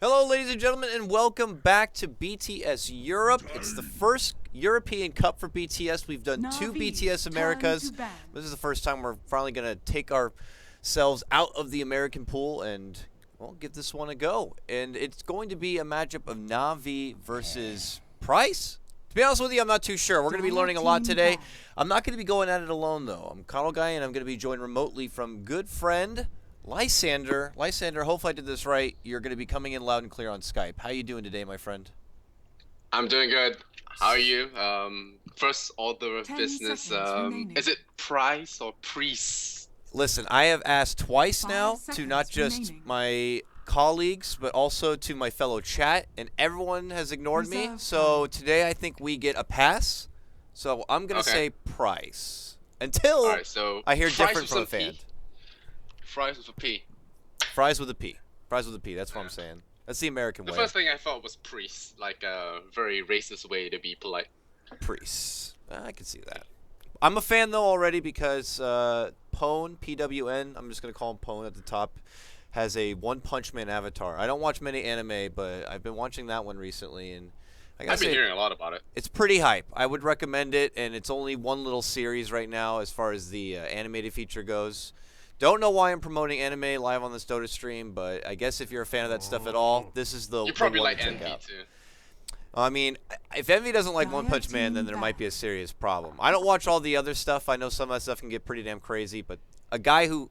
Hello, ladies and gentlemen, and welcome back to BTS Europe. It's the first European Cup for BTS. We've done two Navi, BTS Americas. This is the first time we're finally going to take ourselves out of the American pool and, well, give this one a go. And it's going to be a matchup of Navi versus Pries. To be honest with you, I'm not too sure. We're going to be learning a lot today. I'm not going to be going at it alone, though. I'm KotLGuy, and I'm going to be joined remotely from good friend Lysander. Lysander, hopefully I did this right. You're going to be coming in loud and clear on Skype. How you doing today, my friend? I'm doing good. How are you? First order of 10 business. seconds remaining. Is it Pries or Pries? Listen, I have asked twice 5 now to seconds not just remaining. my colleagues, but also to my fellow chat, and everyone has ignored me. Reserve So today I think we get a pass. So I'm going to Okay. say Price. Until Alright, so I hear Fries different with from a a fan. P. Fries with a P. Fries with a P. Fries with a P. That's what I'm saying. That's the American The way. first thing I thought was Pries, like a very racist way to be polite. Priest. I can see that. I'm a fan though already because Pwn, PWN, I'm just gonna call him Pwn at the top, has a One Punch Man avatar. I don't watch many anime, but I've been watching that one recently, and I gotta I've been say hearing a lot about it. it's pretty hype. I would recommend it, and it's only one little series right now as far as the animated feature goes. Don't know why I'm promoting anime live on this Dota stream, but I guess if you're a fan of that stuff at all, this is the You probably one like to check Envy out. too. I mean, if Envy doesn't like One Punch Man, then there might be a serious problem. I don't watch all the other stuff. I know some of that stuff can get pretty damn crazy, but a guy who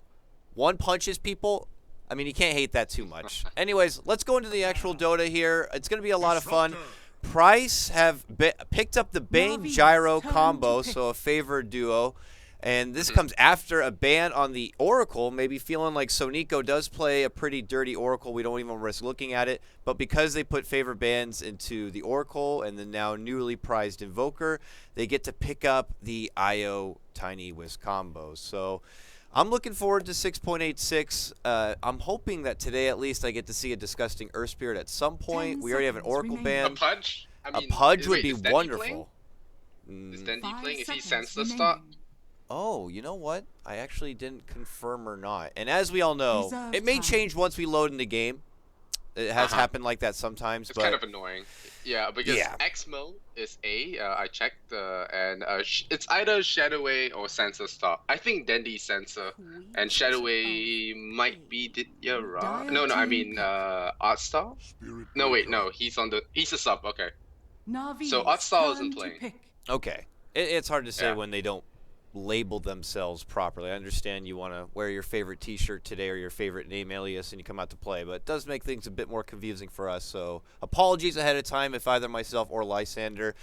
one punches people, I mean, you can't hate that too much. Anyways, let's go into the actual Dota here. It's going to be a lot of fun. Price have picked up the Bane Navi's Gyro turn combo, to pick. so a favored duo. And this comes after a ban on the Oracle, maybe feeling like Sonico does play a pretty dirty Oracle. We don't even risk looking at it. But because they put favor bans into the Oracle and the now newly prized Invoker, they get to pick up the IO Tiny Whisk combos. So I'm looking forward to 6.86. I'm hoping that today at least I get to see a disgusting Earth Spirit at some point. 10 We already have an seconds Oracle remaining. A ban. Pudge? I A mean, Pudge would wait, be is Dendy wonderful. playing? Is Mm. Dendy 5 playing? If he seconds sends the remaining. start? Oh, you know what? I actually didn't confirm or not. And as we all know, Reserve it may time. change once we load in the game. It has Uh-huh. happened like that sometimes, It's but kind of annoying. Yeah, because Yeah. Xmo is A. I checked, and it's either Shadowway or Sensor Star. I think Dendy's Sensor, and Shadowway might be Didyara. No, I mean Art Star. No, wait, no, he's a sub. Okay, Navi's so Artstar turn isn't to playing. pick. okay. It's hard to say Yeah. when they don't label themselves properly. I understand you want to wear your favorite t-shirt today or your favorite name alias and you come out to play, but it does make things a bit more confusing for us. So apologies ahead of time if either myself or Lysander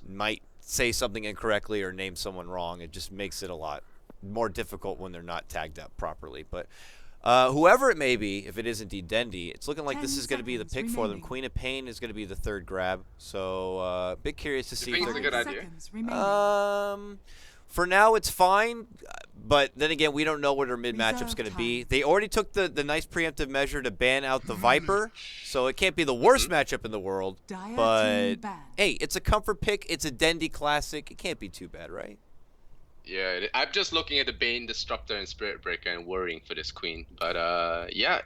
might say something incorrectly or name someone wrong. It just makes it a lot more difficult when they're not tagged up properly. But whoever it may be, if it is indeed Dendy, it's looking like 10 this is going to be the pick seconds for them. remaining. Queen of Pain is going to be the third grab. So a bit curious to see think if it's a they're good gonna- idea? Seconds remaining. For now, it's fine, but then again, we don't know what our mid matchup's Reserve going to be. time. They already took the nice preemptive measure to ban out the Viper, so it can't be the worst matchup in the world. Dire But team ban. hey, it's a comfort pick. It's a Dendy classic. It can't be too bad, right? Yeah, I'm just looking at the Bane, Disruptor, and Spirit Breaker and worrying for this queen. But yeah,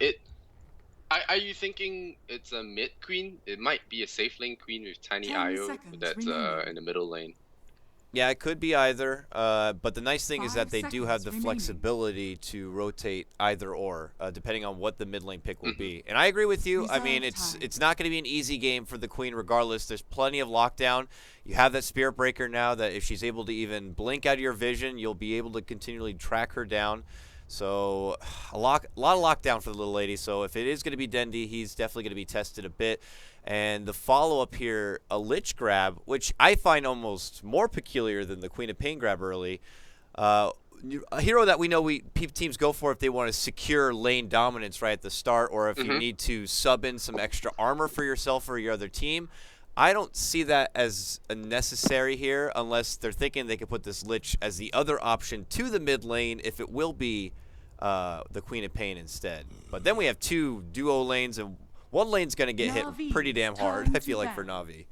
Are you thinking it's a mid queen? It might be a safe lane queen with tiny 10 IO seconds that's remaining. in the middle lane. Yeah, it could be either. But the nice thing is that 5 they do have seconds the remaining. flexibility to rotate either or, depending on what the mid lane pick will be. And I agree with you. I mean, Reserve time. it's not going to be an easy game for the queen regardless. There's plenty of lockdown. You have that Spirit Breaker now that if she's able to even blink out of your vision, you'll be able to continually track her down. So a lot of lockdown for the little lady. So if it is going to be Dendy, he's definitely going to be tested a bit. And the follow-up here, a Lich grab, which I find almost more peculiar than the Queen of Pain grab early. A hero that we know teams go for if they want to secure lane dominance right at the start, or if you need to sub in some extra armor for yourself or your other team. I don't see that as a necessary here unless they're thinking they could put this Lich as the other option to the mid lane if it will be the Queen of Pain instead. But then we have two duo lanes, and one lane's going to get hit Navi's pretty damn hard, turn I feel to like, for ban. Navi.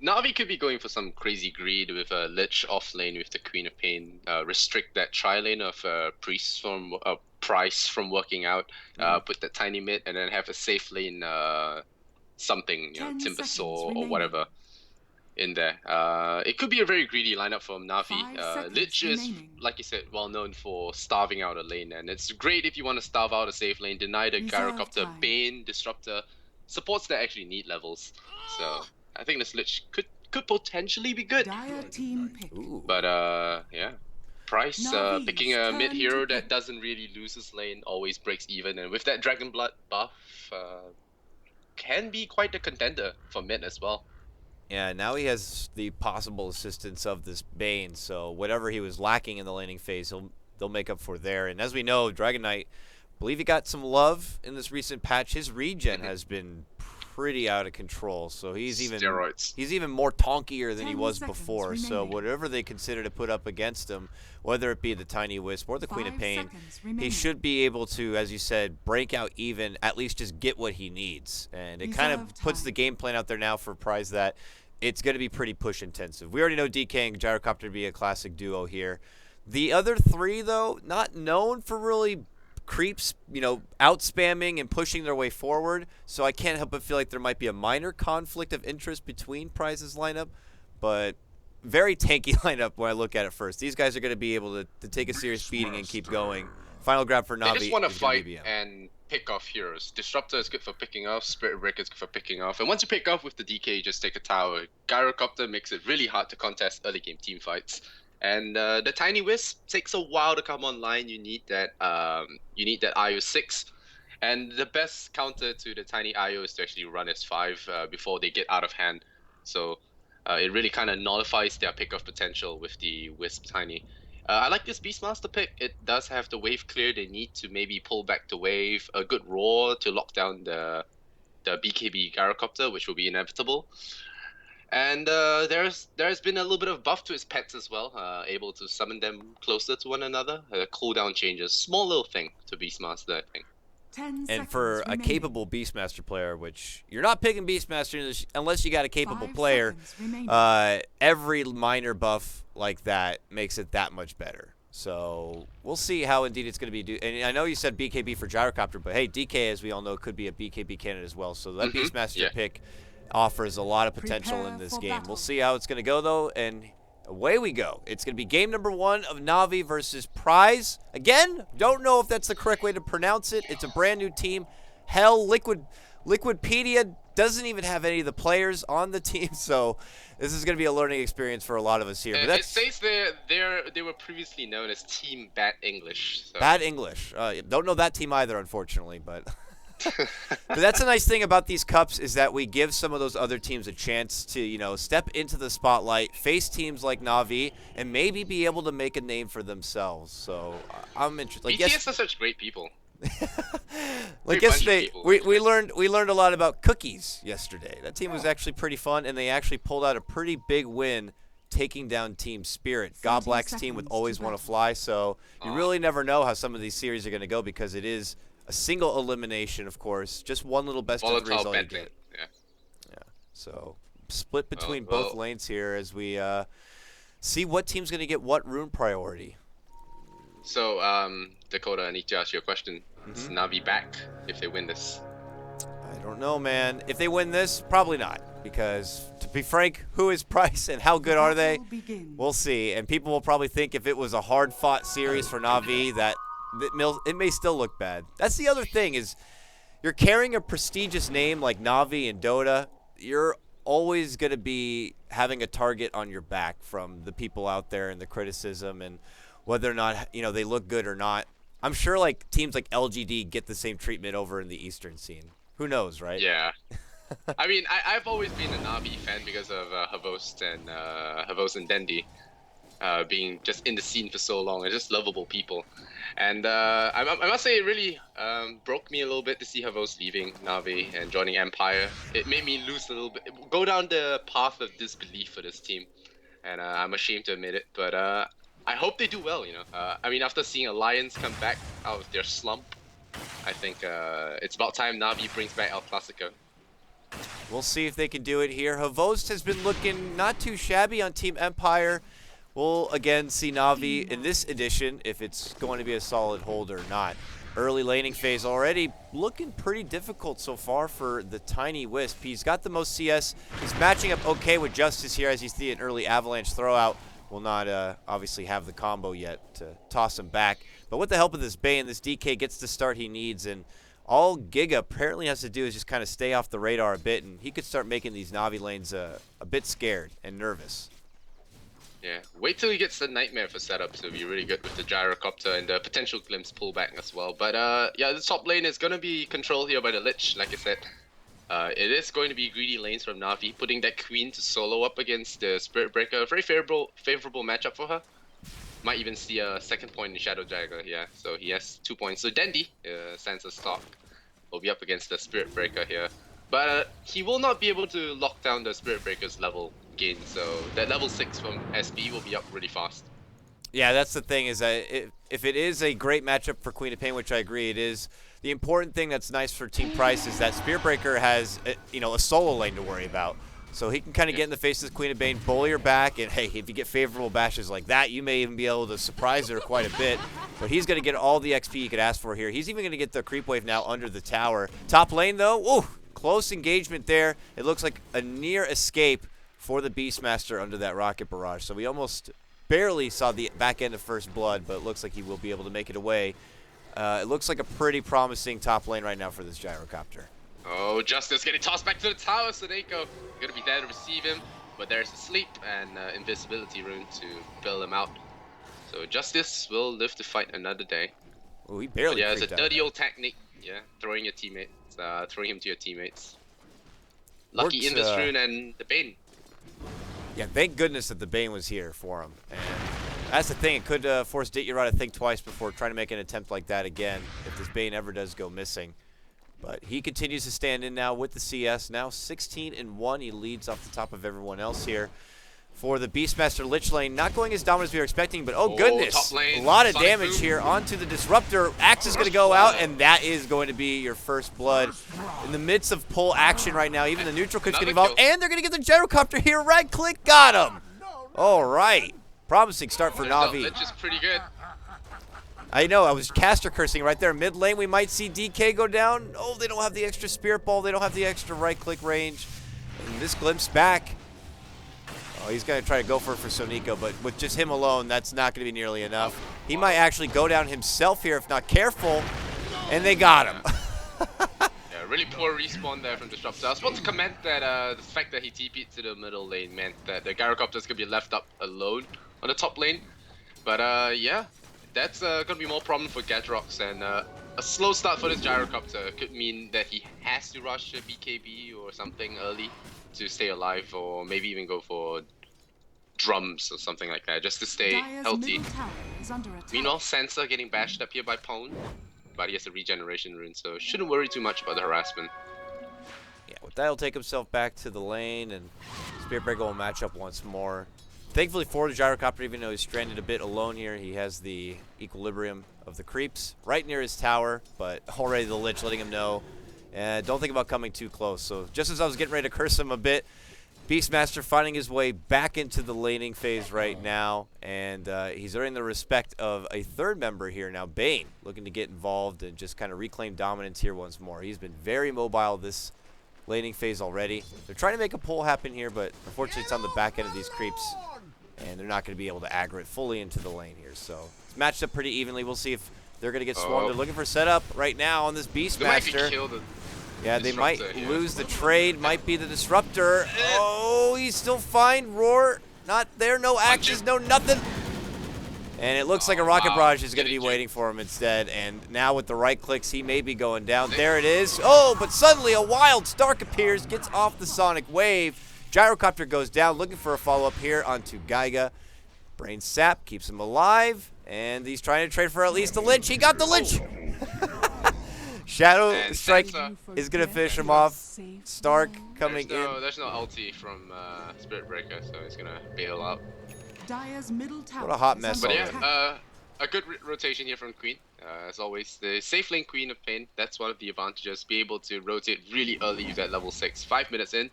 Navi could be going for some crazy greed with a Lich off lane with the Queen of Pain. Restrict that tri lane of Pries from working out. Put that tiny mid and then have a safe lane something, Timber Saw or whatever in there. It could be a very greedy lineup from Navi. Lich is, like you said, well known for starving out a lane, and it's great if you want to starve out a safe lane, deny the Gyrocopter, Bane, Disruptor, supports that actually need levels. So I think this Lich could potentially be good. But yeah. Pries picking a mid hero that doesn't really lose his lane, always breaks even, and with that Dragon Blood buff, can be quite a contender for mid as well. Yeah, now he has the possible assistance of this Bane, so whatever he was lacking in the laning phase, they'll make up for there. And as we know, Dragon Knight, I believe he got some love in this recent patch. His regen has been pretty out of control, so he's even more tonkier than he was before. So whatever they consider to put up against him, whether it be the Tiny Wisp or the Queen of Pain, he should be able to, as you said, break out even, at least just get what he needs. And it kind of puts the game plan out there now for Pries that it's going to be pretty push intensive. We already know DK and Gyrocopter to be a classic duo here. The other three, though, not known for really creeps, out spamming and pushing their way forward. So I can't help but feel like there might be a minor conflict of interest between Pries' lineup, but very tanky lineup when I look at it first. These guys are going to be able to take a serious beating and keep going. Final grab for Navi. They just want to fight and pick off heroes. Disruptor is good for picking off. Spirit Breaker is good for picking off. And once you pick off with the DK, you just take a tower. Gyrocopter makes it really hard to contest early game team fights. And the Tiny Wisp takes a while to come online. You need that IO 6. And the best counter to the Tiny IO is to actually run S5 before they get out of hand. So it really kind of nullifies their pick-off potential with the Wisp Tiny. I like this Beastmaster pick. It does have the wave clear. They need to maybe pull back the wave, a good roar to lock down the BKB Gyrocopter, which will be inevitable. And there's been a little bit of buff to his pets as well, able to summon them closer to one another. Cooldown changes, small little thing to Beastmaster, I think. And for a capable Beastmaster player, which you're not picking Beastmaster unless you got a capable player, every minor buff like that makes it that much better. So we'll see how indeed it's going to be. And I know you said BKB for Gyrocopter, but hey, DK, as we all know, could be a BKB candidate as well. So that Beastmaster pick offers a lot of potential in this game. We'll see how it's going to go, though, and away we go. It's going to be game number 1 of Navi versus Pries. Again, don't know if that's the correct way to pronounce it. It's a brand new team. Hell, Liquidpedia doesn't even have any of the players on the team, so this is going to be a learning experience for a lot of us here. But it says they were previously known as Team Bad English. So. Bad English. Don't know that team either, unfortunately, but... But that's a nice thing about these cups is that we give some of those other teams a chance to, step into the spotlight, face teams like Navi, and maybe be able to make a name for themselves. So I'm interested. Like, BTS are such great people. Like yesterday, we learned a lot about Cookies yesterday. That team was actually pretty fun, and they actually pulled out a pretty big win, taking down Team Spirit, Goblack's team with Always Want to Fly. So you really never know how some of these series are going to go because it is a single elimination, of course. Just one little best of 3 is all you get. Yeah. So split between both lanes here as we see what team's going to get what rune priority. So, Dakota, I need to ask you a question. Is Navi back if they win this? I don't know, man. If they win this, probably not. Because, to be frank, who is Pries and how good are they? We'll see. And people will probably think if it was a hard-fought series for Navi that it may still look bad. That's the other thing is you're carrying a prestigious name like Navi and Dota. You're always going to be having a target on your back from the people out there and the criticism and whether or not, they look good or not. I'm sure like teams like LGD get the same treatment over in the Eastern scene. Who knows, right? Yeah. I mean, I've always been a Navi fan because of Havost and Dendi being just in the scene for so long. They're just lovable people. And I must say it really broke me a little bit to see Havost leaving Navi and joining Empire. It made me lose a little bit, go down the path of disbelief for this team. And I'm ashamed to admit it, but I hope they do well, I mean, after seeing Alliance come back out of their slump, I think it's about time Navi brings back El Clasico. We'll see if they can do it here. Havost has been looking not too shabby on Team Empire. We'll again see Navi in this edition if it's going to be a solid hold or not. early laning phase already looking pretty difficult so far for the Tiny Wisp. He's got the most CS. He's matching up okay with Justice here as you see an early Avalanche throwout. Will not obviously have the combo yet to toss him back. But with the help of this Bane, this DK gets the start he needs, and all Giga apparently has to do is just kind of stay off the radar a bit, and he could start making these Navi lanes a bit scared and nervous. Yeah, wait till he gets the Nightmare for setup, so it'll be really good with the Gyrocopter and the potential Glimpse pullback as well. But yeah, the top lane is going to be controlled here by the Lich, like I said. It is going to be greedy lanes from Navi, putting that Queen to solo up against the Spirit Breaker. A very favorable matchup for her. Might even see a second point in Shadow Dagger, yeah. So he has 2 points. So Dandy, Sansa stock, will be up against the Spirit Breaker here. But he will not be able to lock down the Spirit Breaker's level gain. So that level 6 from SB will be up really fast. Yeah, that's the thing is that if it is a great matchup for Queen of Pain, which I agree it is, the important thing that's nice for Team Pries is that Spirit Breaker has a solo lane to worry about. So he can kind of get in the face of Queen of Pain, bully her back, and hey, if you get favorable bashes like that, you may even be able to surprise her quite a bit. But he's going to get all the XP he could ask for here. He's even going to get the creep wave now under the tower. Top lane, though, whoa, close engagement there. It looks like a near escape for the Beastmaster under that rocket barrage. So we almost barely saw the back end of First Blood, but it looks like he will be able to make it away. It looks like a pretty promising top lane right now for this Gyrocopter. Oh, Justice getting tossed back to the tower. Sadeko gonna be there to receive him, but there's a sleep and invisibility rune to bail him out. So Justice will live to fight another day. Oh, he barely. Yeah, it's a dirty old technique. Yeah, throwing your teammates, throwing him to your teammates. Lucky Works, in this rune and the Bane. Yeah, thank goodness that the Bane was here for him. And that's the thing. It could force Ditya to think twice before trying to make an attempt like that again if this Bane ever does go missing. But he continues to stand in now with the CS. Now 16-1. He leads off the top of everyone else here. For the Beastmaster Lich lane, not going as dominant as we were expecting, but oh goodness, top lane, a lot of Sonic damage boom. here onto the Disruptor. Axe is going to go out, and that is going to be your first blood. In the midst of pull action right now, even the neutral could get involved, and they're going to get the Gyrocopter here. Right click, got him. All right, promising start for Navi. Lich is pretty good. I know, I was caster cursing right there. Mid lane, we might see DK go down. Oh, they don't have the extra Spirit Ball. They don't have the extra right-click range. And this glimpse back. Oh, he's going to try to go for it for Soniko, but with just him alone, that's not going to be nearly enough. He might actually go down himself here if not careful. And they got him. Yeah, really poor respawn there from Disruptor. I was about to comment that the fact that he TP'd to the middle lane meant that the Gyrocopter is going to be left up alone on the top lane. But yeah. That's going to be more problem for Gadrox, and a slow start for this Gyrocopter could mean that he has to rush a BKB or something early to stay alive, or maybe even go for drums or something like that, just to stay healthy. Meanwhile, Sansa getting bashed up here by Pwn, but he has a regeneration rune, so shouldn't worry too much about the harassment. Yeah, with that, he'll take himself back to the lane, and Spirit Breaker will match up once more. Thankfully for the Gyrocopter, even though he's stranded a bit alone here, he has the equilibrium of the creeps right near his tower, but already the Lich letting him know. Don't think about coming too close. So just as I was getting ready to curse him a bit, Beastmaster finding his way back into the laning phase right now, and he's earning the respect of a third member here now, Bane, looking to get involved and just kind of reclaim dominance here once more. He's been very mobile this laning phase already. They're trying to make a pull happen here, but unfortunately it's on the back end of these creeps, and they're not going to be able to aggro it fully into the lane here. So it's matched up pretty evenly. We'll see if they're going to get swarmed. They're looking for setup right now on this Beastmaster. Yeah, they might lose the trade. Might be the Disruptor. Oh, he's still fine. Roar, not there. No axes, no nothing. And it looks like a rocket barrage is going to be waiting for him instead. And now with the right clicks, he may be going down. There it is. Oh, but suddenly a wild Stark appears, gets off the Sonic Wave. Gyrocopter goes down, looking for a follow-up here onto Gaiga. Brain Sap keeps him alive. And he's trying to trade for at least a Lich. He got the Lich. Shadow Strike is going to finish him off. Stark coming in. There's no ulti from Spirit Breaker, so he's going to bail out. What a hot mess. But yeah, a good rotation here from Queen. As always, the safe lane Queen of Pain, that's one of the advantages. Be able to rotate really early with that level 6. 5 minutes in.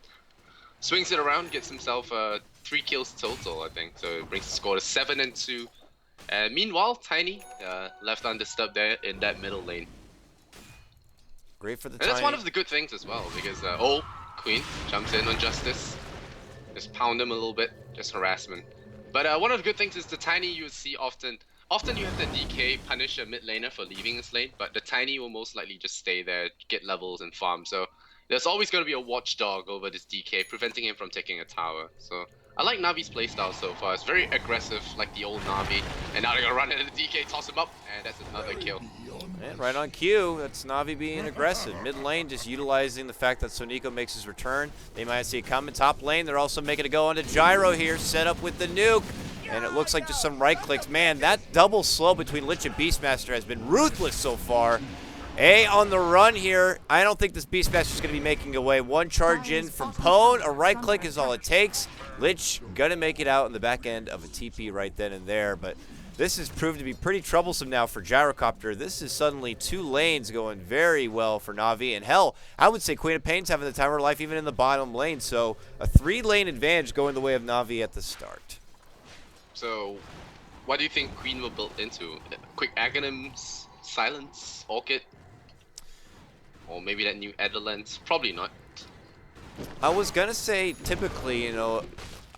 Swings it around, gets himself 3 kills total, I think. So it brings the score to 7-2. And meanwhile, Tiny left undisturbed there in that middle lane. Great for the And that's Tiny. one of the good things as well, because Queen jumps in on Justice. Just pound him a little bit, just harassment. But one of the good things is the Tiny you see often. Often you have the DK punish a mid laner for leaving his lane, but the Tiny will most likely just stay there, get levels and farm. So there's always going to be a watchdog over this DK, preventing him from taking a tower. So I like Navi's playstyle so far. It's very aggressive, like the old Navi. And now they're going to run into the DK, toss him up, and that's another kill. And right on cue, that's Navi being aggressive. Mid lane just utilizing the fact that Soniko makes his return. They might see it coming. Top lane, they're also making it go onto Gyro here, set up with the nuke. And it looks like just some right clicks. Man, that double slow between Lich and Beastmaster has been ruthless so far. A on the run here. I don't think this Beastmaster is going to be making away. One charge in from Pone. A right click is all it takes. Lich going to make it out in the back end of a TP right then and there. But this has proved to be pretty troublesome now for Gyrocopter. This is suddenly 2 lanes going very well for Navi. And hell, I would say Queen of Pain's having the time of her life even in the bottom lane. So a 3-lane advantage going the way of Navi at the start. So what do you think Queen will build into? Quick Aghanims, Silence, Orchid? Or maybe that new Adelance? Probably not. I was going to say typically,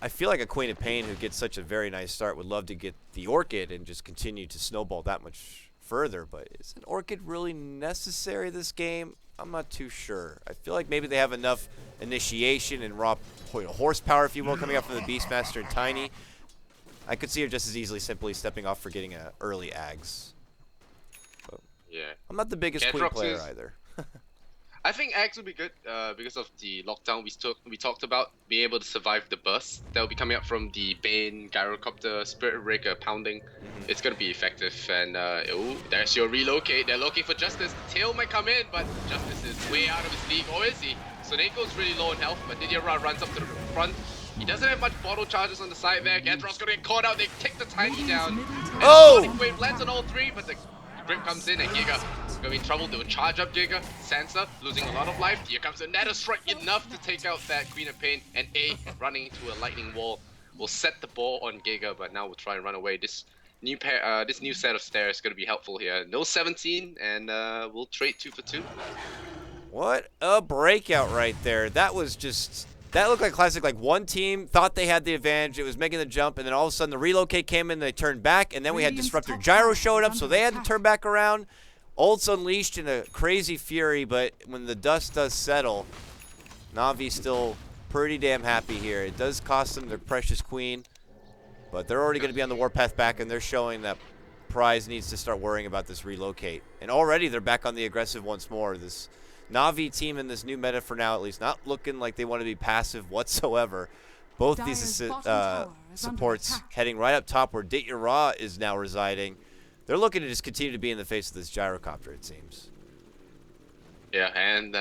I feel like a Queen of Pain who gets such a very nice start would love to get the Orchid and just continue to snowball that much further. But is an Orchid really necessary this game? I'm not too sure. I feel like maybe they have enough initiation and raw horsepower, if you will, coming up from the Beastmaster and Tiny. I could see her just as easily simply stepping off for getting an early Ags. But Yeah. I'm not the biggest Queen player either. I think Ags would be good because of the lockdown we talked about, being able to survive the burst that will be coming up from the Bane, Gyrocopter, Spirit Breaker pounding. It's going to be effective. And there's your relocate. They're looking for Justice. Tail might come in, but Justice is way out of his league. Or is he? Soneko's really low in health, but Didier runs up to the front. He doesn't have much bottle charges on the side there. Gadrock's gonna get caught out. They take the Tiny down. Oh! Sonic Wave lands on all 3, but the grip comes in and Giga is gonna be in trouble. They will charge up Giga. Sansa losing a lot of life. Here comes another strike enough to take out that Queen of Pain. And A running into a lightning wall will set the ball on Giga, but now we'll try and run away. This new set of stairs is gonna be helpful here. No 17, and we'll trade 2 for 2. What a breakout right there. That was just... That looked like classic, like one team thought they had the advantage, it was making the jump, and then all of a sudden the relocate came in, they turned back, and then we had Disruptor Gyro showing up, so they had to turn back around. Ult's unleashed in a crazy fury, but when the dust does settle, Navi's still pretty damn happy here. It does cost them their precious queen, but they're already going to be on the warpath back, and they're showing that Pries needs to start worrying about this relocate. And already they're back on the aggressive once more. This Navi team in this new meta for now, at least, not looking like they want to be passive whatsoever. Both these supports heading right up top where Ditya Ra is now residing. They're looking to just continue to be in the face of this Gyrocopter, it seems. Yeah, and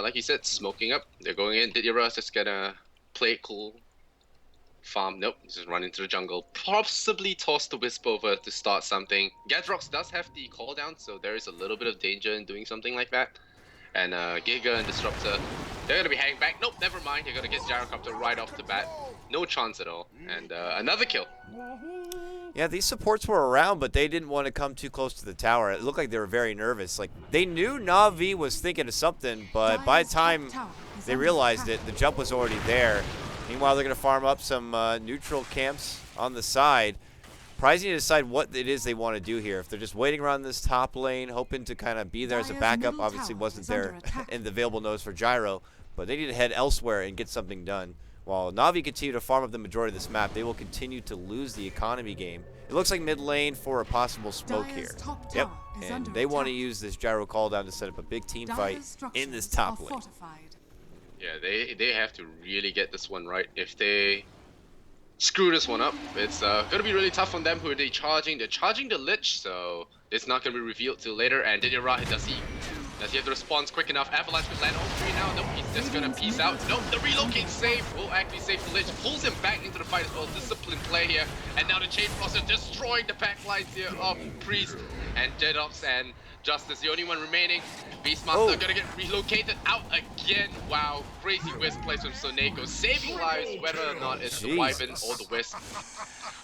like you said, smoking up. They're going in. Ditya Ra is just gonna play it cool. Farm, nope, just run into the jungle. Possibly toss the Wisp over to start something. Gadrox does have the call down, so there is a little bit of danger in doing something like that. And Giga and Disruptor, they're going to be hanging back. Nope, never mind. They're going to get Gyrocopter right off the bat. No chance at all. And another kill. Yeah, these supports were around, but they didn't want to come too close to the tower. It looked like they were very nervous. Like, they knew Navi was thinking of something, but by the time they realized it, the jump was already there. Meanwhile, they're going to farm up some neutral camps on the side. Pries need to decide what it is they want to do here. If they're just waiting around this top lane, hoping to kind of be there as a backup, obviously wasn't there in the available nodes for Gyro, but they need to head elsewhere and get something done. While Navi continue to farm up the majority of this map, they will continue to lose the economy game. It looks like mid lane for a possible smoke here. Yep, and they want to use this Gyro call down to set up a big team fight in this top lane. Yeah, they have to really get this one right. If they screw this one up, it's gonna be really tough on them. Who are they charging? They're charging the Lich, so it's not gonna be revealed till later. And Didier Ra does he Does he have the response quick enough? Avalanche could land all three now. Nope, he's just gonna peace out. Nope, the relocate save will actually save the Lich. Pulls him back into the fight as well. Disciplined play here. And now the Chain Froster destroying the pack lines here of Priest and Deadops and Justice, the only one remaining. Beastmaster gonna get relocated out again. Wow, crazy Wisp plays from Soneko, saving lives whether or not it's the Wyvern or the Wisp.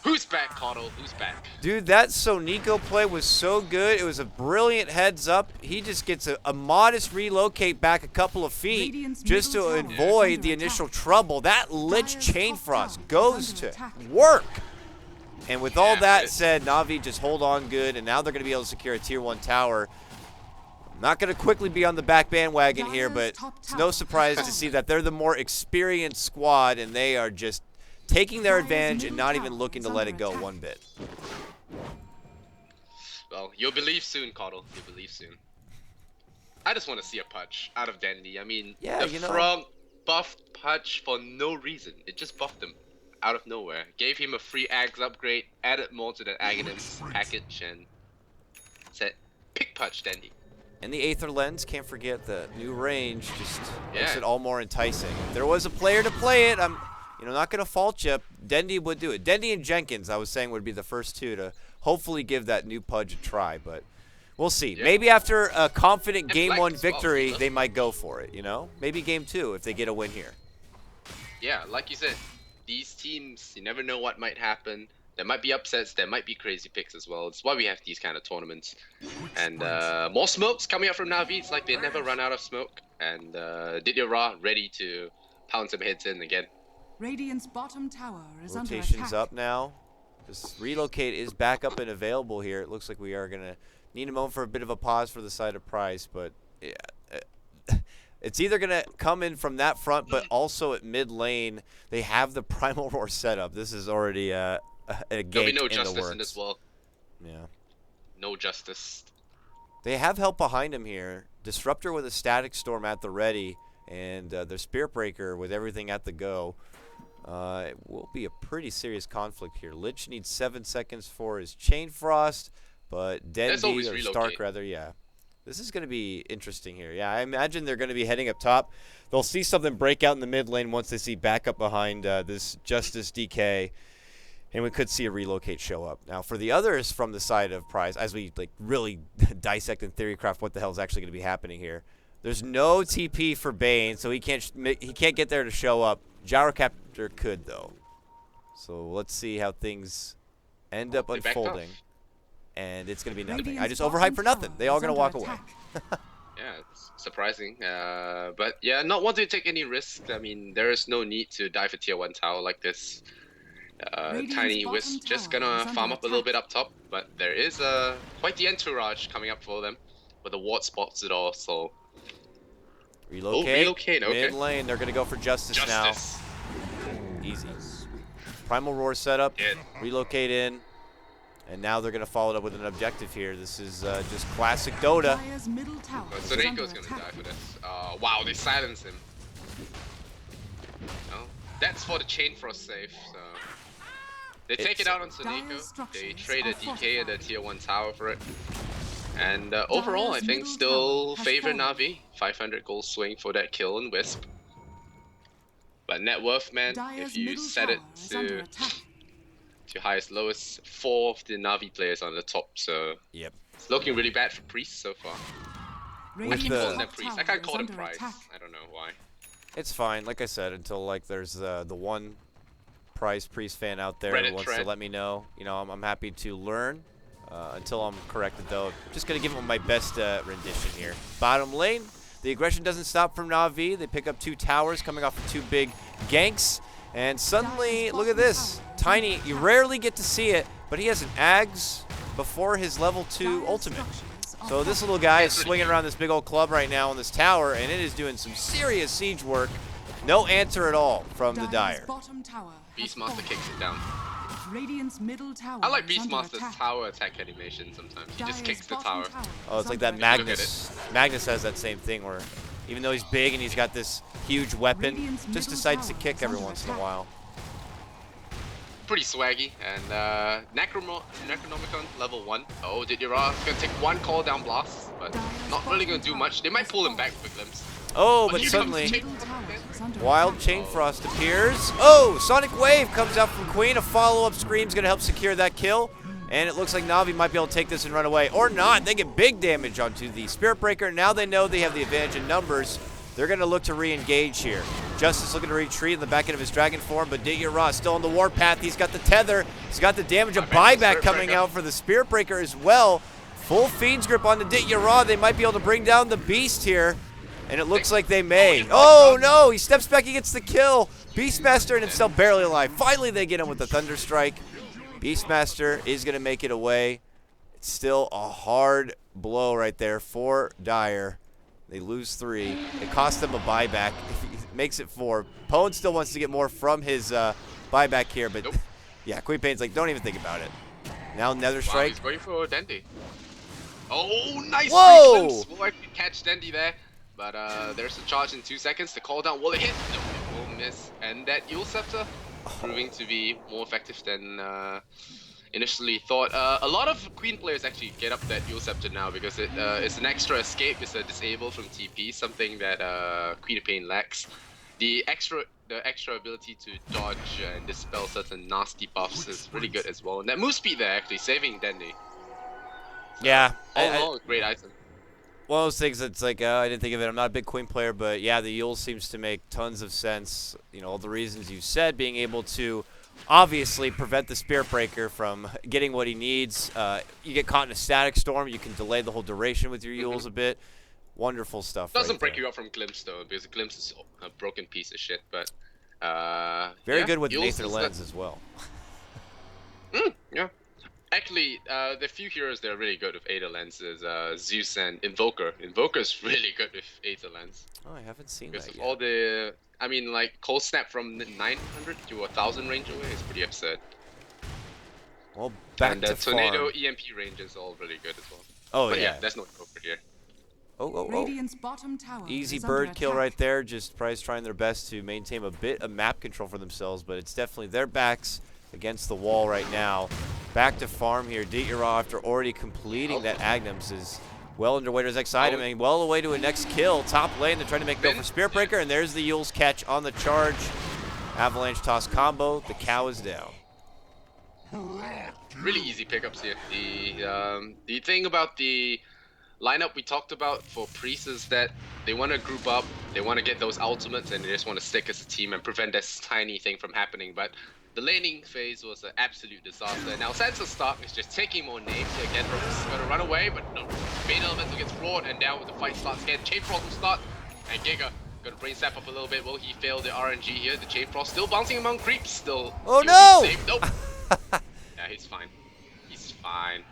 Who's back, KotL? Who's back? Dude, that Soneko play was so good. It was a brilliant heads up. He just gets a modest relocate back a couple of feet just to avoid the initial trouble. That Lich Chain Frost goes to work. And with all that said, Navi just hold on good, and now they're going to be able to secure a tier 1 tower. I'm not going to quickly be on the back bandwagon here, but it's no surprise to see that they're the more experienced squad, and they are just taking their advantage and not even looking to let it go one bit. Well, you'll believe soon, KotL. You'll believe soon. I just want to see a Pudge out of Dandy. I mean, the Frog buffed Pudge for no reason. It just buffed him out of nowhere. Gave him a free Ags upgrade, added more to the Aghanim's package, and said, pick Pudge, Dandy. And the Aether Lens, can't forget the new range, just makes it all more enticing. If there was a player to play it, I'm not going to fault you. Dendy would do it. Dendy and Jenkins, I was saying, would be the first two to hopefully give that new Pudge a try, but we'll see. Yeah. Maybe after a confident Game 1 victory, they might go for it, Maybe Game 2 if they get a win here. Yeah, like you said, these teams, you never know what might happen. There might be upsets, there might be crazy picks as well. It's why we have these kind of tournaments. And more smokes coming up from Navi. It's like they never run out of smoke. And Didier Ra ready to pound some heads in again. Radiant's bottom tower is Rotation's under attack. up now. This relocate is back up and available here. It looks like we are going to need a moment for a bit of a pause for the side of Pries. But yeah, it's either going to come in from that front, but also at mid lane, they have the Primal Roar setup. This is already a gate There'll be no in justice the works. in this world. Yeah. No justice. They have help behind him here. Disruptor with a Static Storm at the ready, and their Spirit Breaker with everything at the go. It will be a pretty serious conflict here. Lich needs 7 seconds for his Chain Frost, but Dendy, or Stark rather, yeah. This is going to be interesting here. Yeah, I imagine they're going to be heading up top. They'll see something break out in the mid lane once they see backup behind this Justice DK. And we could see a relocate show up. Now, for the others from the side of Pries, as we really dissect and theorycraft what the hell is actually going to be happening here, there's no TP for Bane, so he can't get there to show up. Gyrocaptor could, though. So let's see how things end up unfolding. And it's going to be nothing. I just overhyped for nothing. They all going to walk away. Yeah, it's surprising. But yeah, not wanting to take any risk. I mean, there is no need to dive a tier 1 tower like this. Tiny Wisp just gonna farm up a little bit up top, but there is quite the entourage coming up for them, but the ward spots it all, so... Relocate, okay. Mid lane, they're gonna go for Justice now. Easy. Primal Roar setup, relocate in, and now they're gonna follow it up with an objective here. This is just classic Dota. Soneko's gonna die for this. Wow, they silence him. Oh, that's for the Chain Frost save, so... They take it out on Soneko, they trade a DK and a tier 1 tower for it. And overall, I think still favor Navi. 500 gold swing for that kill and Wisp. But net worth, man, if you set it to highest lowest, 4 of the Navi players on the top, so it's looking really bad for Priest so far. I keep calling them Priest. I can't call them Pries. I don't know why. It's fine, like I said, until there's the one Priest fan out there Reddit who wants to let me know. I'm happy to learn. Until I'm corrected, though. Just going to give them my best rendition here. Bottom lane, the aggression doesn't stop from Navi. They pick up 2 towers coming off of 2 big ganks. And suddenly, look at this. Tiny, you rarely get to see it, but he has an Ags before his level 2 ultimate. So this little guy is swinging around this big old club right now on this tower, and it is doing some serious siege work. No answer at all from the Dire. Beastmaster kicks it down. Radiant's middle tower. I like Beastmaster's tower attack animation sometimes. He just kicks the tower. Oh, it's like that Magnus. Magnus has that same thing where even though he's big and he's got this huge weapon, just decides to kick every once in a while. pretty swaggy. And Necronomicon level 1. Oh, Didira is gonna take one call down blast, but not really gonna do much. They might pull him back with a glimpse. Oh, but here suddenly, comes Chain- Wild Chain Frost appears. Oh, Sonic Wave comes out from Queen. A follow-up scream's going to help secure that kill. And it looks like Navi might be able to take this and run away. Or not. They get big damage onto the Spirit Breaker. Now they know they have the advantage in numbers. They're going to look to re-engage here. Justice looking to retreat in the back end of his dragon form, but Didira still on the warpath. He's got the tether. He's got the damage of buyback coming out for the Spirit Breaker as well. Full Fiend's Grip on the Didira. They might be able to bring down the Beast here. And it looks like they may. Oh, no. He steps back. He gets the kill. Beastmaster and himself barely alive. Finally, they get him with the Thunder Strike. Beastmaster is going to make it away. It's still a hard blow right there for Dire. They lose 3. It costs them a buyback. It makes it 4. Pone still wants to get more from his buyback here. But, yeah, Queen Pain's like, don't even think about it. Now Nether Strike. Wow, he's going for Dendi. Oh, nice. Whoa! Will actually catch Dendi there. But there's a charge in 2 seconds. The call down, will it hit? No, it will miss. And that Yule Scepter proving to be more effective than initially thought. A lot of Queen players actually get up that Yule Scepter now because it's an extra escape. It's a disable from TP, something that Queen of Pain lacks. The extra ability to dodge and dispel certain nasty buffs is really good as well. And that move speed there actually saving Dendi. Yeah. All in all, a great item. One of those things that's like, I didn't think of it. I'm not a big Queen player, but yeah, the Yule seems to make tons of sense. You know, all the reasons you said, being able to obviously prevent the Spirit Breaker from getting what he needs. You get caught in a static storm, you can delay the whole duration with your Yules a bit. Wonderful stuff. Doesn't break you up from Glimpse though, because Glimpse is a broken piece of shit, but very yeah, good with Yules Nather Lens as well. Yeah. Actually, the few heroes that are really good with Aether Lens is Zeus and Invoker. Invoker's really good with Aether Lens. Oh, I haven't seen because that of yet. all the, I mean, like Cold Snap from 900 to 1,000 range away is pretty absurd. Well, back and to Tornado farm. EMP range is all really good as well. Oh, but yeah. There's no Invoker here. Oh. Radiant's bottom tower Easy is bird under kill attack. right there. Just Pries trying their best to maintain a bit of map control for themselves, but it's definitely their backs against the wall right now. Back to farm here. Dieterov, after already completing that Agnems, is well underway to his next item and well away to a next kill. Top lane, they're trying to make go for Spirit Breaker, and there's the Yule's catch on the charge. Avalanche toss combo. The cow is down. Really easy pickups here. The thing about the lineup we talked about for Pries is that they want to group up, they want to get those ultimates, and they just want to stick as a team and prevent this tiny thing from happening. But the laning phase was an absolute disaster. Now Sansa Stark is just taking more names. Again, Rogue's going to run away, but no. Main Elemental gets floored, and now the fight starts again. Chain Frost will start, and Giga going to brain sap up a little bit. Will he fail the RNG here? The Chain Frost still bouncing among creeps, still. Oh no! Nope. Yeah, he's fine. He's fine.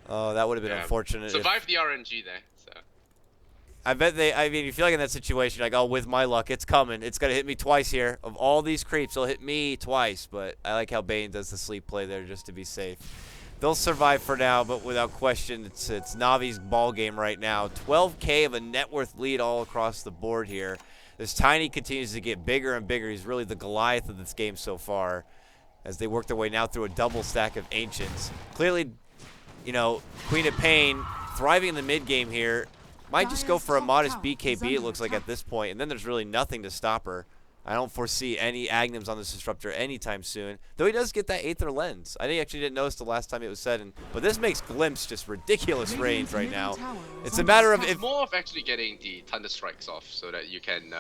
Oh, that would have been unfortunate. Survived the RNG there, so. I bet I mean, you feel like in that situation, like, oh, with my luck, it's coming. It's going to hit me twice here. Of all these creeps, it'll hit me twice. But I like how Bane does the sleep play there just to be safe. They'll survive for now, but without question, it's Navi's ball game right now. 12K of a net worth lead all across the board here. This Tiny continues to get bigger and bigger. He's really the Goliath of this game so far as they work their way now through a double stack of Ancients. Clearly, you know, Queen of Pain thriving in the mid game here. Might just go for a modest BKB, it looks like, at this point, and then there's really nothing to stop her. I don't foresee any Agnems on this Disruptor anytime soon, though he does get that Aether Lens. I actually didn't notice the last time it was said, but this makes Glimpse just ridiculous range right now. It's a matter of It's more of actually getting the Thunder Strikes off so that you can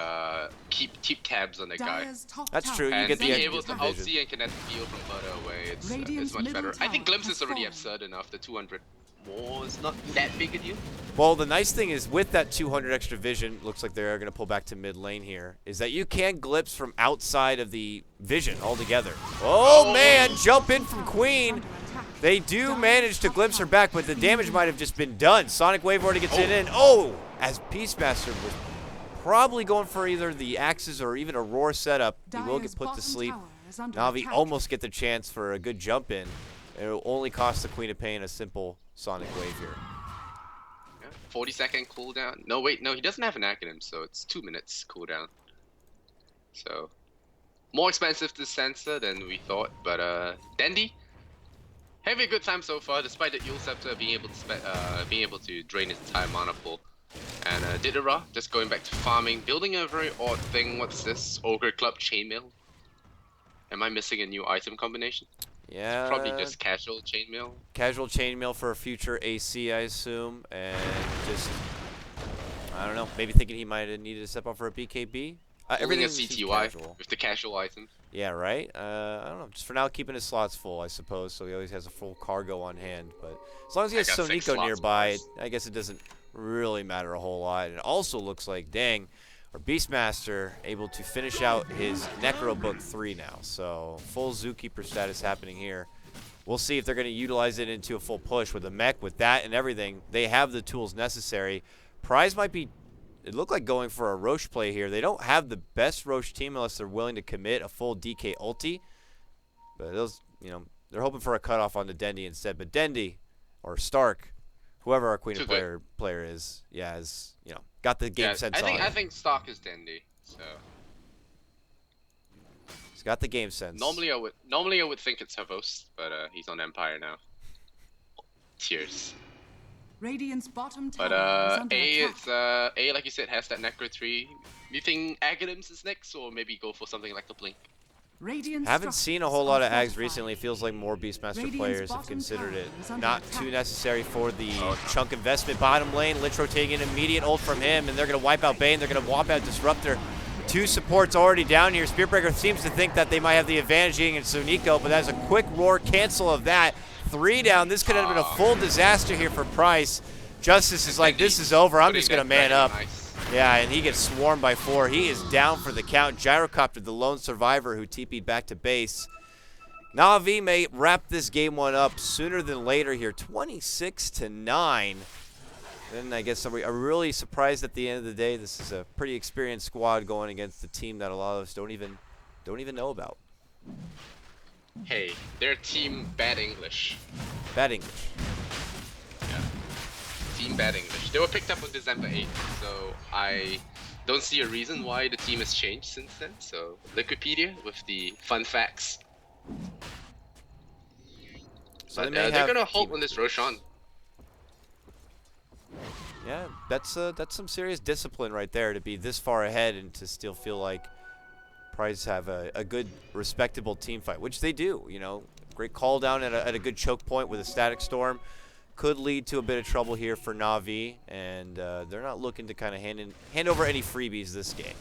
keep tabs on the guy. That's true, you And get the being able to extra vision. outsee and kinetic field from further away, it's much better. I think Glimpse is already absurd enough. The 200 more is not that big a deal. Well, the nice thing is with that 200 extra vision, looks like they're going to pull back to mid lane here, is that you can glimpse from outside of the vision altogether. Oh, man, jump in from Queen. They do manage to glimpse her back, but the damage might have just been done. Sonic Wave already gets it in. Oh, as Peacemaster was probably going for either the axes or even a roar setup, he will get put to sleep. Navi almost get the chance for a good jump in. It will only cost the Queen of Pain a simple Sonic Wave here. 40-second cooldown. No, wait, no, he doesn't have an acronym, so it's 2 minutes cooldown. So, more expensive to censor than we thought, but Dandy having a good time so far, despite the Eel Scepter being able to drain its entire mana pool. And Didera just going back to farming, building a very odd thing. What's this? Ogre Club Chainmail? Am I missing a new item combination? Yeah. It's probably just casual chainmail. Casual chainmail for a future AC, I assume, and just I don't know. Maybe thinking he might have needed to step up for a BKB. Everything a seems CTY casual. with the casual item. Yeah, right. I don't know. Just for now, keeping his slots full, I suppose, so he always has a full cargo on hand. But as long as he has Soniko nearby, I guess it doesn't really matter a whole lot. It also looks like, dang, our Beastmaster able to finish out his Necro Book 3 now. So full Zookeeper status happening here. We'll see if they're going to utilize it into a full push with a mech, with that and everything. They have the tools necessary. Pries might be, it looked like going for a Roche play here. They don't have the best Roche team unless they're willing to commit a full DK ulti. But those, you know, they're hoping for a cutoff on the Dendi instead. But Dendi or Stark, whoever our Queen of player is, yeah, is, you know, got the game sense on. I think Stark is Dendi. So he's got the game sense. Normally I would think it's Havos, but he's on Empire now. Tears. Radiant's bottom tower But is under attack. it's A, like you said, has that Necro 3. You think Aghanims is next, or maybe go for something like the Blink? Radiant Haven't seen a whole lot of Ags fortified. recently. It feels like more Beastmaster Radiant's players have bottom considered tower it is under not attack. too necessary for the chunk investment. Bottom lane, Lich taking an immediate ult from him, and they're going to wipe out Bane. They're going to wipe out Disruptor. Two supports already down here. Spearbreaker seems to think that they might have the advantage against Soniko, but that's a quick roar cancel of that. 3 down. This could have been a full disaster here for Pries. Justice is like, this is over. I'm just going to man up. Yeah, and he gets swarmed by 4. He is down for the count. Gyrocopter, the lone survivor who TP'd back to base. Navi may wrap this game one up sooner than later here. 26-9. Then I guess I'm really surprised at the end of the day. This is a pretty experienced squad going against a team that a lot of us don't even know about. Hey, their team bad English. Bad English. Yeah. Team bad English. They were picked up on December 8th, so I don't see a reason why the team has changed since then. So Wikipedia with the fun facts. So but, they're gonna hold on this Roshan. Yeah, that's some serious discipline right there to be this far ahead and to still feel like Pries have a good, respectable team fight, which they do. You know, great call down at a good choke point with a static storm. Could lead to a bit of trouble here for Navi, and they're not looking to kind of hand over any freebies this game.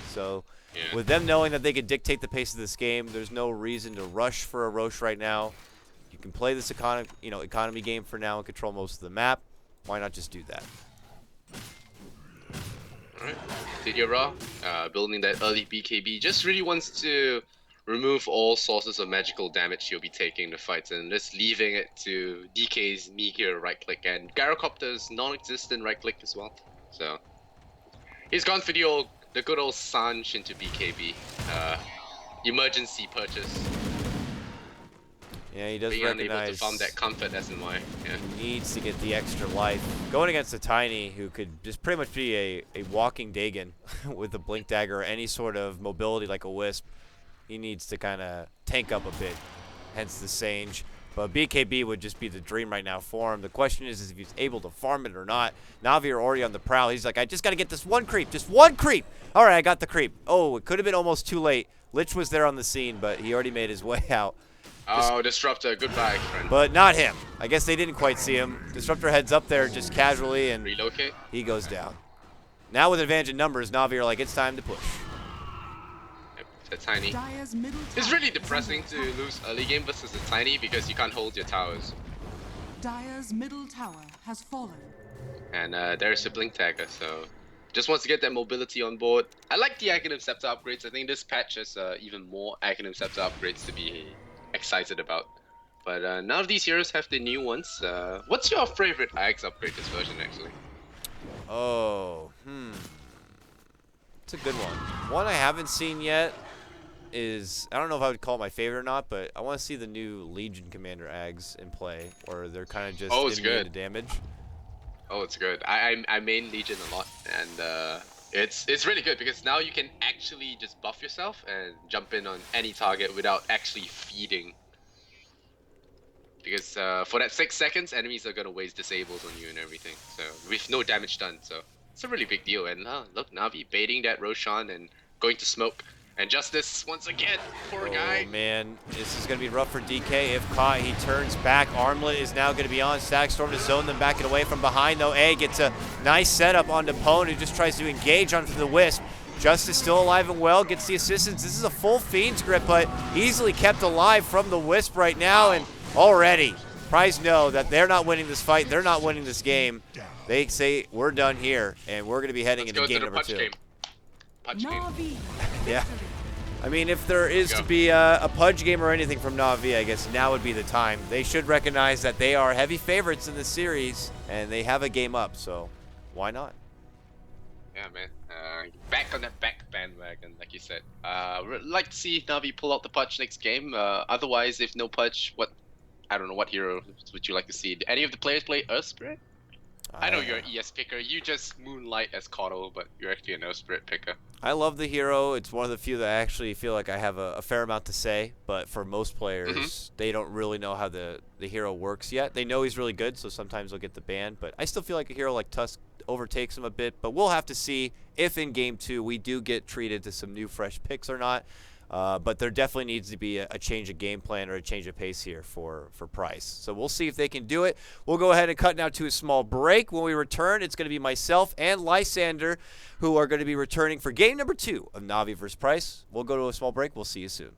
So with them knowing that they could dictate the pace of this game, there's no reason to rush for a Roche right now. You can play this economy game for now and control most of the map. Why not just do that? Alright, Didera, building that early BKB, just really wants to remove all sources of magical damage he'll be taking in the fights and just leaving it to DK's meager right click and Gyrocopter's non-existent right click as well. So he's gone for the good old Sanj into BKB. Emergency purchase. Yeah, he does being recognize unable to farm that comfort SNY. Yeah. He needs to get the extra life. Going against a Tiny who could just pretty much be a walking Dagon with a Blink Dagger or any sort of mobility like a Wisp. He needs to kind of tank up a bit, hence the Sange. But BKB would just be the dream right now for him. The question is if he's able to farm it or not. Navi are already on the prowl. He's like, I just got to get this one creep. Just one creep. All right, I got the creep. Oh, it could have been almost too late. Lich was there on the scene, but he already made his way out. Oh, Disruptor, goodbye, friend. But not him. I guess they didn't quite see him. Disruptor heads up there just casually, and relocate. He goes down. Now with advantage in numbers, Navi are like, it's time to push. A Tiny. It's really depressing to lose early game versus a Tiny because you can't hold your towers. Dire's middle tower has fallen. And there's a Blink Dagger, so just wants to get that mobility on board. I like the Aghanim Scepter upgrades. I think this patch has even more Aghanim Scepter upgrades to be excited about. But none of these heroes have the new ones. What's your favorite Ags upgrade this version, actually? Oh, it's a good one. One I haven't seen yet is, I don't know if I would call it my favorite or not, but I want to see the new Legion Commander Ags in play, or they're kind of just immune to damage. Oh, it's good. I main Legion a lot, and It's really good because now you can actually just buff yourself and jump in on any target without actually feeding. Because for that 6 seconds, enemies are gonna waste disables on you and everything. So with no damage done, so it's a really big deal. And look, Navi baiting that Roshan and going to smoke. And Justice once again, poor guy. Oh man, this is gonna be rough for DK. If caught, he turns back. Armlet is now gonna be on. Static Storm to zone them back and away from behind though. A gets a nice setup onto Pwn, who just tries to engage onto the Wisp. Justice still alive and well, gets the assistance. This is a full Fiend's Grip, but easily kept alive from the Wisp right now. And already, Pries know that they're not winning this fight. They're not winning this game. They say, we're done here, and we're gonna be heading into game number 2. Punch game. Navi. Yeah. I mean, if there is to be a pudge game or anything from Navi, I guess now would be the time. They should recognize that they are heavy favorites in this series, and they have a game up, so why not? Yeah, man. Back on that bandwagon, like you said. We'd like to see Navi pull out the pudge next game. Otherwise, if no pudge, I don't know what hero would you like to see. Do any of the players play Earth Spirit? I know you're an ES picker. You just moonlight as KotL, but you're actually an Earth Spirit picker. I love the hero. It's one of the few that I actually feel like I have a fair amount to say, but for most players, they don't really know how the hero works yet. They know he's really good, so sometimes they'll get the ban, but I still feel like a hero like Tusk overtakes him a bit, but we'll have to see if in Game 2 we do get treated to some new fresh picks or not. But there definitely needs to be a change of game plan or a change of pace here for Pries. So we'll see if they can do it. We'll go ahead and cut now to a small break. When we return, it's going to be myself and Lysander who are going to be returning for game number 2 of Navi vs. Pries. We'll go to a small break. We'll see you soon.